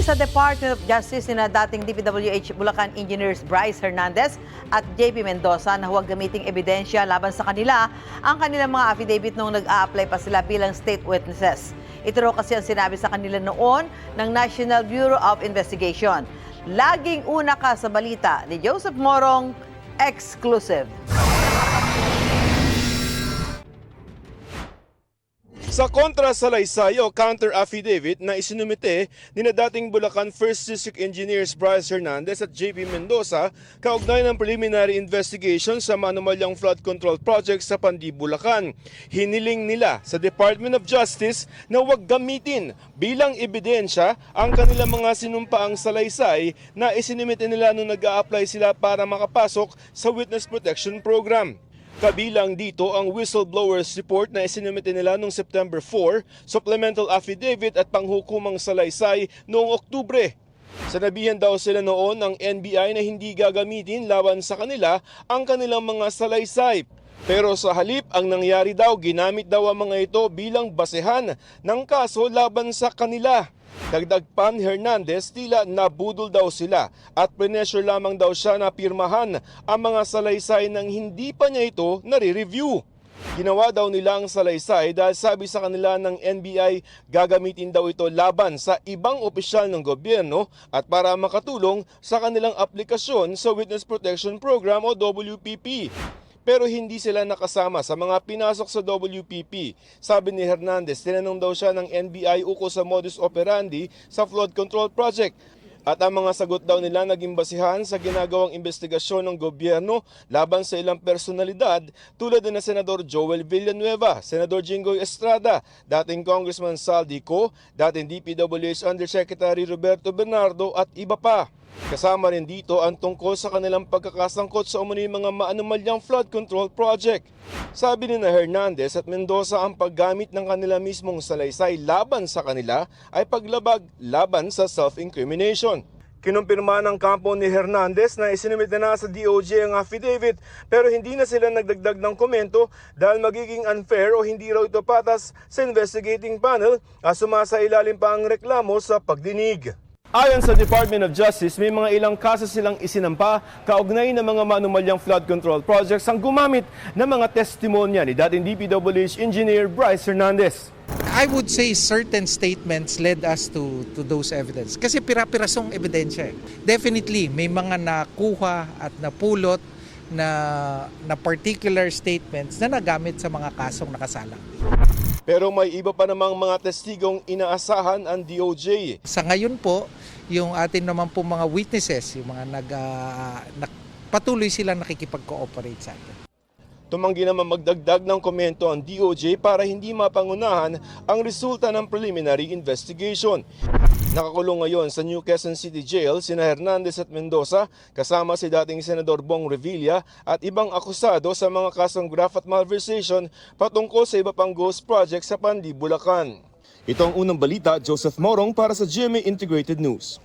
sa Department of Justice na dating DPWH Bulacan Engineers Bryce Hernandez at JP Mendoza na huwag gamiting ebidensya laban sa kanila ang kanilang mga affidavit nung nag-a-apply pa sila bilang state witnesses. Ito raw kasi ang sinabi sa kanila noon ng National Bureau of Investigation. Laging una ka sa balita ni Joseph Morong, exclusive. Sa kontra sa salaysay o counter-affidavit na isinumite ni na dating Bulacan 1st District Engineers Bryce Hernandez at JP Mendoza kaugnay ng preliminary investigation sa manumalyang flood control project sa Pandi, Bulacan. Hiniling nila sa Department of Justice na huwag gamitin bilang ebidensya ang kanilang mga sinumpaang salaysay na isinumite nila nung nag-a-apply sila para makapasok sa Witness Protection Program. Kabilang dito ang whistleblowers report na isinumite nila noong September 4, supplemental affidavit at panghukumang salaysay noong Oktubre. Sanabihan daw sila noon ng NBI na hindi gagamitin laban sa kanila ang kanilang mga salaysay. Pero sa halip, ang nangyari daw, ginamit daw ang mga ito bilang basehan ng kaso laban sa kanila. Dagdag pa ni Hernandez, tila nabudol daw sila at pressure lamang daw siya na pirmahan ang mga salaysay nang hindi pa niya ito nare-review. Ginawa daw nila ang salaysay dahil sabi sa kanila ng NBI gagamitin daw ito laban sa ibang opisyal ng gobyerno at para makatulong sa kanilang aplikasyon sa Witness Protection Program o WPP. Pero hindi sila nakasama sa mga pinasok sa WPP. Sabi ni Hernandez, tinanong daw siya ng NBI ukol sa modus operandi sa flood control project. At ang mga sagot daw nila naging basihan sa ginagawang investigasyon ng gobyerno laban sa ilang personalidad tulad na Senador Joel Villanueva, Senador Jinggoy Estrada, dating Congressman Sal Dico, dating DPWH Undersecretary Roberto Bernardo at iba pa. Kasama rin dito ang tungkol sa kanilang pagkakasangkot sa umano'y mga maanumalyang flood control project. Sabi ni Hernandez at Mendoza ang paggamit ng kanila mismong salaysay laban sa kanila ay paglabag laban sa self-incrimination. Kinumpirma ng kampo ni Hernandez na isinumit na sa DOJ ang affidavit pero hindi na sila nagdagdag ng komento dahil magiging unfair o hindi raw ito patas sa investigating panel at sumasailalim pa ang reklamo sa pagdinig. Ayon sa Department of Justice, may mga ilang kaso silang isinampa kaugnay ng mga manumalyang flood control projects ang gumamit ng mga testimonya ni dating DPWH Engineer Bryce Hernandez. I would say certain statements led us to those evidence. Kasi pira-pirasong ebidensya. Definitely, may mga nakuha at napulot na particular statements na nagamit sa mga kasong nakasalang. Pero may iba pa namang mga testigong inaasahan ang DOJ. Sa ngayon po, yung atin naman po mga witnesses, yung mga patuloy silang nakikipag-cooperate sa atin. Tumanggi naman magdagdag ng komento ang DOJ para hindi mapangunahan ang resulta ng preliminary investigation. Nakakulong ngayon sa New Quezon City Jail sina Hernandez at Mendoza kasama si dating Senador Bong Revilla at ibang akusado sa mga kasong graft at malversation patungkol sa iba pang ghost project sa Pandi, Bulacan. Ito ang unang balita, Joseph Morong para sa GMA Integrated News.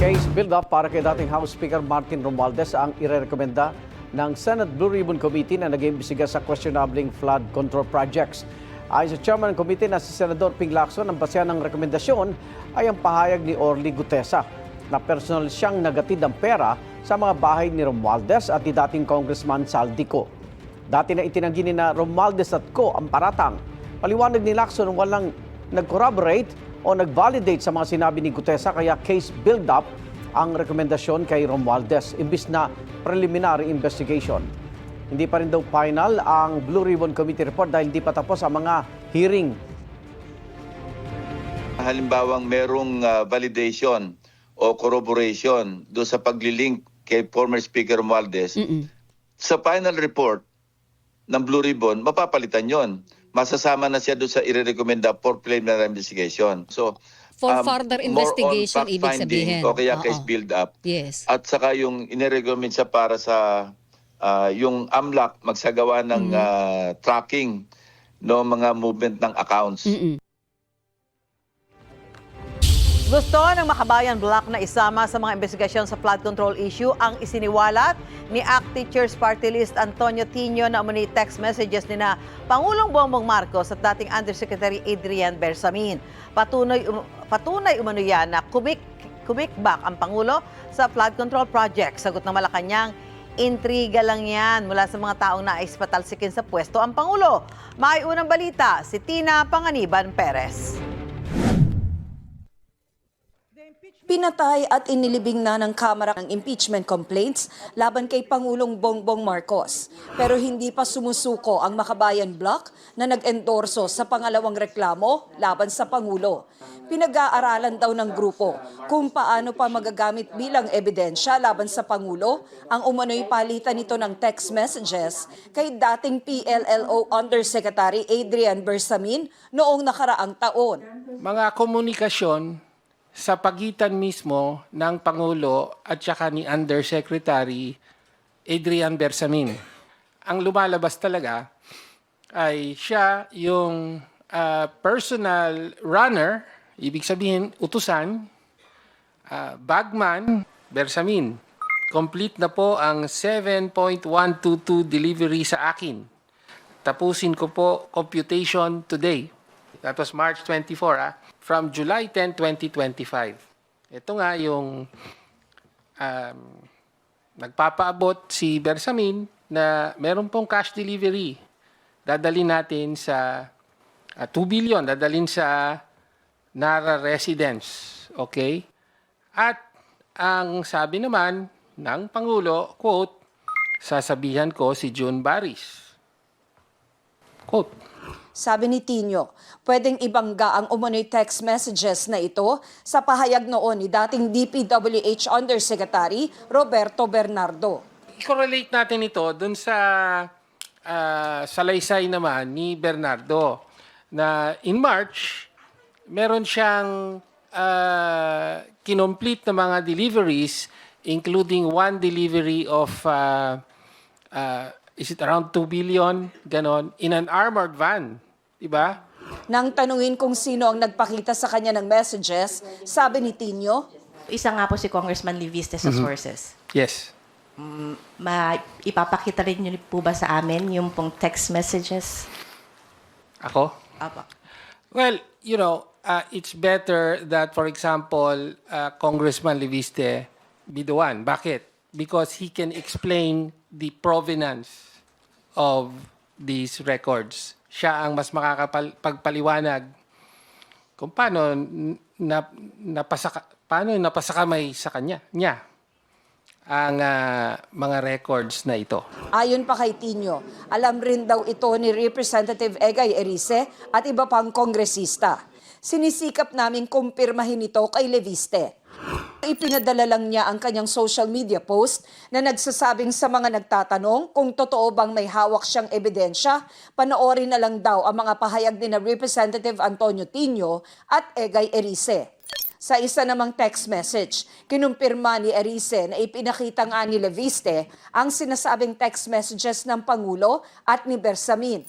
Case build-up para kay dating House Speaker Martin Romualdez ang irerekomenda ng Senate Blue Ribbon Committee na nag-iimbestiga sa questionabling flood control projects. Ayon sa chairman ng committee na si Senador Ping Lacson, ang basehan ng rekomendasyon ay ang pahayag ni Orly Gutesa na personal siyang nagatid ng pera sa mga bahay ni Romualdez at ni dating Congressman Sal Dico. Dati na itinanggi ni na Romualdez at Co ang paratang. Paliwanag ni Lacson walang nag-corroborate o nag-validate sa mga sinabi ni Gutesa kaya case build-up ang rekomendasyon kay Romualdez imbis na preliminary investigation. Hindi pa rin daw final ang Blue Ribbon Committee report dahil hindi pa tapos ang mga hearing. Halimbawang merong validation o corroboration do sa paglilink kay former Speaker Romualdez, sa final report ng Blue Ribbon, mapapalitan yon. Masasama na siya doon sa irerekomenda for preliminary investigation. So, for further investigation, ibig sabihin. O kaya case build-up. Yes. At saka yung inirecommend siya para sa yung AMLAC magsagawa ng tracking no mga movement ng accounts. Gusto ng Makabayan Bloc na isama sa mga investigasyon sa flood control issue ang isiniwalat ni ACT Teachers Party List Antonio Tino na umano'y text messages ni na Pangulong Bongbong Marcos at dating Undersecretary Adrian Bersamin. Patunay umano yan na kumikbak ang Pangulo sa flood control project. Sagot ng Malacanang, intriga lang yan mula sa mga taong nais patalsikin sa pwesto ang Pangulo. May unang balita, si Tina Panganiban Perez. Pinatay at inilibing na ng Kamara ng impeachment complaints laban kay Pangulong Bongbong Marcos. Pero hindi pa sumusuko ang Makabayan Bloc na nag-endorso sa pangalawang reklamo laban sa Pangulo. Pinag-aaralan daw ng grupo kung paano pa magagamit bilang ebidensya laban sa Pangulo ang umano'y palitan nito ng text messages kay dating PLLO Undersecretary Adrian Bersamin noong nakaraang taon. Mga komunikasyon sa pagitan mismo ng Pangulo at saka ni Undersecretary Adrian Bersamin. Ang lumalabas talaga ay siya yung personal runner, ibig sabihin utusan, bagman, Bersamin. Complete na po ang 7.122 delivery sa akin. Tapusin ko po computation today. That was March 24, from July 10, 2025. Ito nga yung nagpapaabot si Bersamin na meron pong cash delivery. Dadalhin natin sa 2 billion, dadalhin sa Nara residence. Okay? At ang sabi naman ng Pangulo, quote, sasabihan ko si June Baris. Quote. Sabi ni Tino, pwedeng ibangga ang umano'y text messages na ito sa pahayag noon ni dating DPWH Undersecretary Roberto Bernardo. I-correlate natin ito dun sa salaysay naman ni Bernardo na in March, meron siyang kinomplete na mga deliveries including one delivery of is it around 2 billion, ganon, in an armored van. Diba? Nang tanungin kung sino ang nagpakita sa kanya ng messages, sabi ni Tino, isa nga po si Congressman Liviste sa sources. Yes. Ipapakita rin niyo po ba sa amin yung pong text messages? Ako? Apa. Well, you know, it's better that, for example, Congressman Liviste be the one. Bakit? Because he can explain the provenance of these records. Siya ang mas makakapagpaliwanag kung paano napasakamay sa niya ang mga records na ito. ayon pa kay Tino, alam rin daw ito ni Representative Egay Erice at iba pang kongresista. Sinisikap namin kumpirmahin ito kay Leviste. Ipinadala lang niya ang kanyang social media post na nagsasabing sa mga nagtatanong kung totoo bang may hawak siyang ebidensya, panoorin na lang daw ang mga pahayag ni na Representative Antonio Tino at Egay Erice. Sa isa namang text message, kinumpirma ni Erice na ipinakita nga ni Leviste ang sinasabing text messages ng Pangulo at ni Bersamin.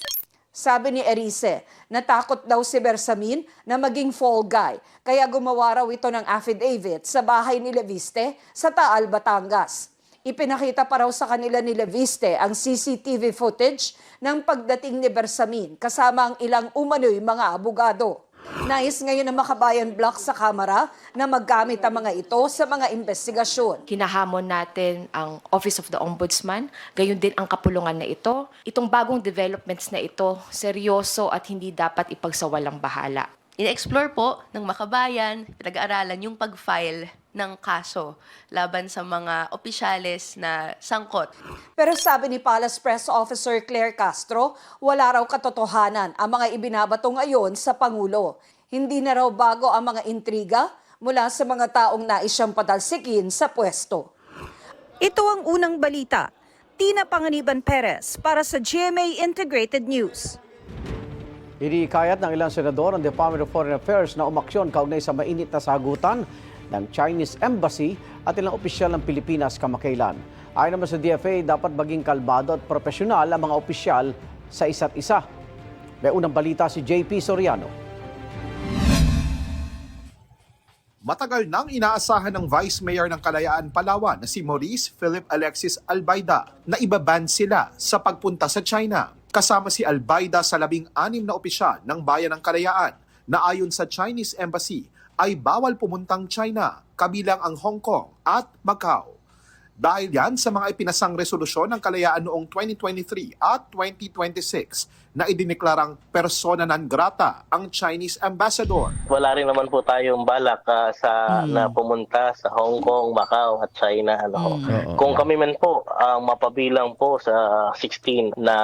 Sabi ni Erice, natakot daw si Bersamin na maging fall guy, kaya gumawa raw ito ng affidavit sa bahay ni Leviste sa Taal, Batangas. Ipinakita pa raw sa kanila ni Leviste ang CCTV footage ng pagdating ni Bersamin kasama ang ilang umano'y mga abogado. Nais ngayon ng Makabayan Bloc sa Kamara na maggamit ang mga ito sa mga investigasyon. Hinahamon natin ang Office of the Ombudsman, gayon din ang kapulungan na ito. Itong bagong developments na ito, seryoso at hindi dapat ipagsawalang bahala. In-explore po ng Makabayan, pinag-aaralan yung pag-file ng kaso laban sa mga opisyales na sangkot. Pero sabi ni Palace Press Officer Claire Castro, wala raw katotohanan ang mga ibinabato ngayon sa Pangulo. Hindi na raw bago ang mga intriga mula sa mga taong nais siyang patalsikin sa pwesto. Ito ang unang balita. Tina Panganiban Perez para sa GMA Integrated News. Iniikayat ng ilang senador ang Department of Foreign Affairs na umaksyon kaugnay sa mainit na sagutan ng Chinese Embassy at ilang opisyal ng Pilipinas kamakailan. Ayon naman sa DFA, dapat maging kalmado at profesional ang mga opisyal sa isa't isa. May unang balita si JP Soriano. Matagal nang inaasahan ng Vice Mayor ng Kalayaan, Palawan na si Maurice Philip Alexis Albayda na ibaban sila sa pagpunta sa China. Kasama si Albayda sa 16 na opisyal ng Bayan ng Kalayaan na ayon sa Chinese Embassy ay bawal pumuntang China, kabilang ang Hong Kong at Macau. Dahil yan sa mga ipinasang resolusyon ng Kalayaan noong 2023 at 2026 na idineklarang persona non grata ang Chinese ambassador. Wala rin naman po tayong balak na pumunta sa Hong Kong, Macau at China. Kung kami man po ang mapabilang po sa 16 na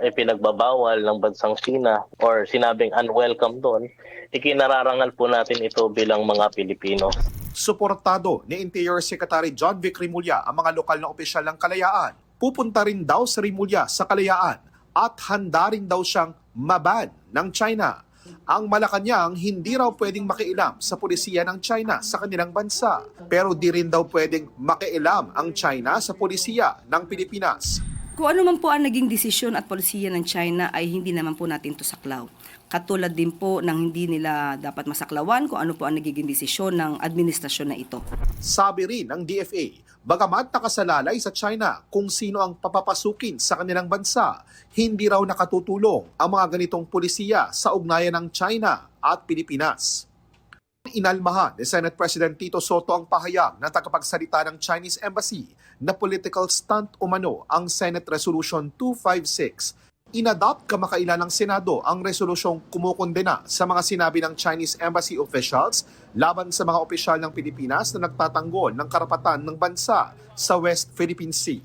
ipinagbabawal ng bansang China or sinabing unwelcome doon, ikinararangal po natin ito bilang mga Pilipino. Suportado ni Interior Secretary John Vic Rimulya ang mga lokal na opisyal ng Kalayaan. Pupunta rin daw si Rimulya sa Kalayaan at handa rin daw siyang maban ng China. Ang Malacanang hindi raw pwedeng makialam sa pulisiya ng China sa kanilang bansa. Pero di rin daw pwedeng makialam ang China sa pulisiya ng Pilipinas. Kung ano man po ang naging desisyon at polisiya ng China ay hindi naman po natin to saklaw. Katulad din po ng hindi nila dapat masaklawan kung ano po ang nagiging desisyon ng administrasyon na ito. Sabi rin ng DFA, bagamat nakasalalay sa China kung sino ang papapasukin sa kanilang bansa, hindi raw nakatutulong ang mga ganitong pulisiya sa ugnayan ng China at Pilipinas. Inalmahan ni Senate President Tito Soto ang pahayag na tagapagsalita ng Chinese Embassy na political stunt umano ang Senate Resolution 256. Inadopt kamakailan ng Senado ang resolusyong kumukondena sa mga sinabi ng Chinese Embassy officials laban sa mga opisyal ng Pilipinas na nagtatanggol ng karapatan ng bansa sa West Philippine Sea.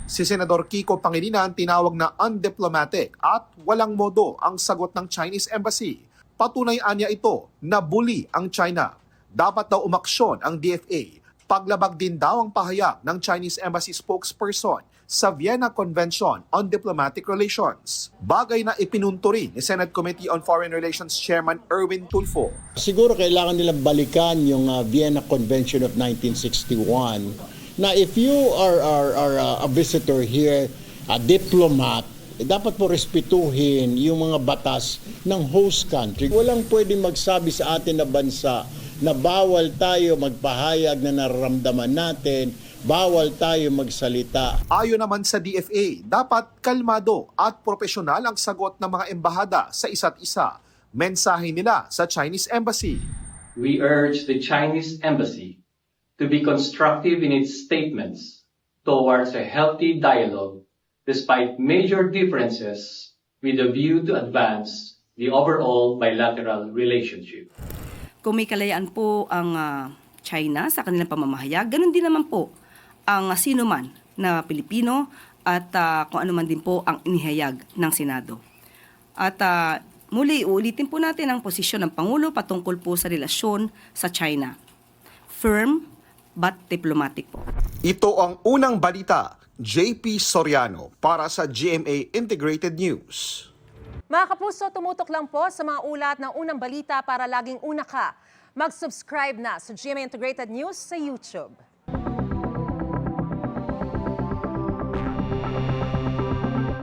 Si Senador Kiko Pangilinan tinawag na undiplomatic at walang modo ang sagot ng Chinese Embassy. Patunay anya ito na bully ang China. Dapat daw umaksyon ang DFA. Paglabag din daw ang pahayag ng Chinese Embassy spokesperson sa Vienna Convention on Diplomatic Relations. Bagay na ipinunto rin ni Senate Committee on Foreign Relations Chairman Erwin Tulfo. Siguro kailangan nilang balikan yung Vienna Convention of 1961 na if you are a visitor here, a diplomat, dapat po respetuhin yung mga batas ng host country. Walang pwedeng magsabi sa atin na bansa na bawal tayo magpahayag na nararamdaman natin, bawal tayo magsalita. Ayon naman sa DFA, dapat kalmado at profesional ang sagot ng mga embahada sa isa't isa. Mensahe nila sa Chinese Embassy. We urge the Chinese Embassy to be constructive in its statements towards a healthy dialogue despite major differences with a view to advance the overall bilateral relationship. Kung may kalayaan po ang China sa kanilang pamamahayag, ganun din naman po ang sino man na Pilipino at kung ano man din po ang inihayag ng Senado. At muli, uulitin po natin ang posisyon ng Pangulo patungkol po sa relasyon sa China. Firm but diplomatic po. Ito ang unang balita. JP Soriano para sa GMA Integrated News. Mga kapuso, tumutok lang po sa mga ulat ng unang balita para laging una ka. Mag-subscribe na sa GMA Integrated News sa YouTube.